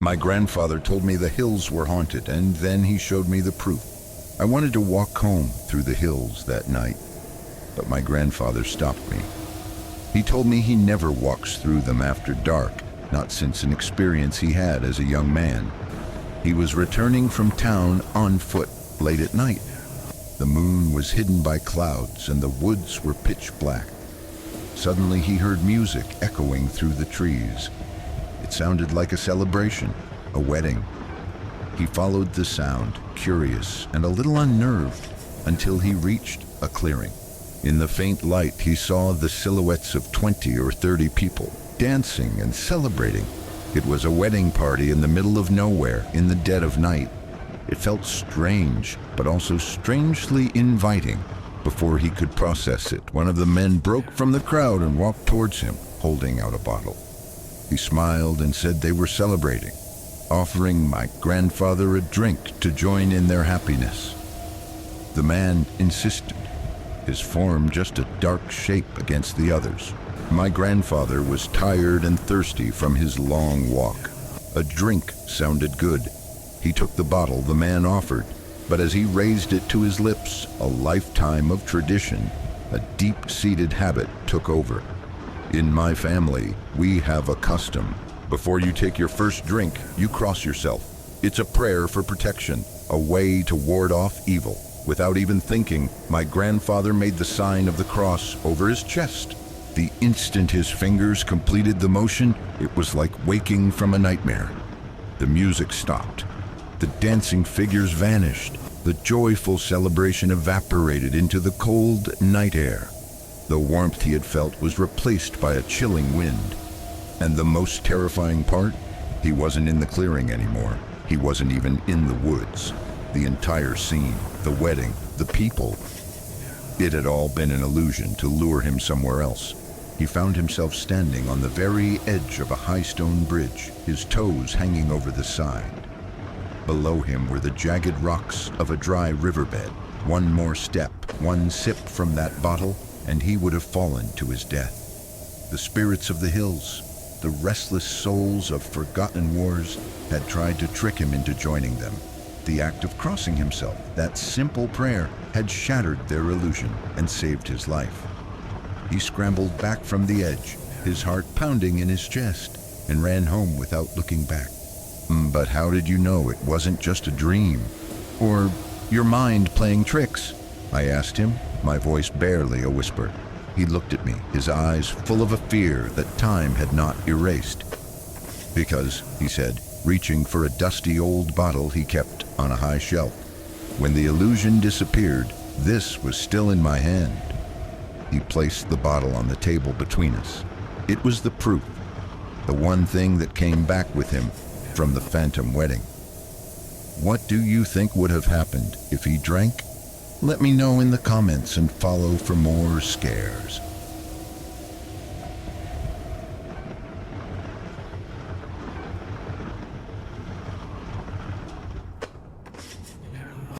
My grandfather told me the hills were haunted, and then he showed me the proof. I wanted to walk home through the hills that night, but my grandfather stopped me. He told me he never walks through them after dark, not since an experience he had as a young man. He was returning from town on foot late at night. The moon was hidden by clouds and the woods were pitch black. Suddenly he heard music echoing through the trees. It sounded like a celebration, a wedding. He followed the sound, curious and a little unnerved, until he reached a clearing. In the faint light, he saw the silhouettes of 20 or 30 people, dancing and celebrating. It was a wedding party in the middle of nowhere, in the dead of night. It felt strange, but also strangely inviting. Before he could process it, one of the men broke from the crowd and walked towards him, holding out a bottle. He smiled and said they were celebrating, offering my grandfather a drink to join in their happiness. The man insisted, his form just a dark shape against the others. My grandfather was tired and thirsty from his long walk. A drink sounded good. He took the bottle the man offered, but as he raised it to his lips, a lifetime of tradition, a deep-seated habit took over. In my family, we have a custom. Before you take your first drink, you cross yourself. It's a prayer for protection, a way to ward off evil. Without even thinking, my grandfather made the sign of the cross over his chest. The instant his fingers completed the motion, it was like waking from a nightmare. The music stopped. The dancing figures vanished. The joyful celebration evaporated into the cold night air. The warmth he had felt was replaced by a chilling wind. And the most terrifying part? He wasn't in the clearing anymore. He wasn't even in the woods. The entire scene, the wedding, the people, it had all been an illusion to lure him somewhere else. He found himself standing on the very edge of a high stone bridge, his toes hanging over the side. Below him were the jagged rocks of a dry riverbed. One more step, one sip from that bottle, and he would have fallen to his death. The spirits of the hills, the restless souls of forgotten wars, had tried to trick him into joining them. The act of crossing himself, that simple prayer, had shattered their illusion and saved his life. He scrambled back from the edge, his heart pounding in his chest, and ran home without looking back. But how did you know it wasn't just a dream? Or your mind playing tricks? I asked him, my voice barely a whisper. He looked at me, his eyes full of a fear that time had not erased. Because, he said, reaching for a dusty old bottle he kept on a high shelf. When the illusion disappeared, this was still in my hand. He placed the bottle on the table between us. It was the proof, the one thing that came back with him from the phantom wedding. What do you think would have happened if he drank? Let me know in the comments and follow for more scares.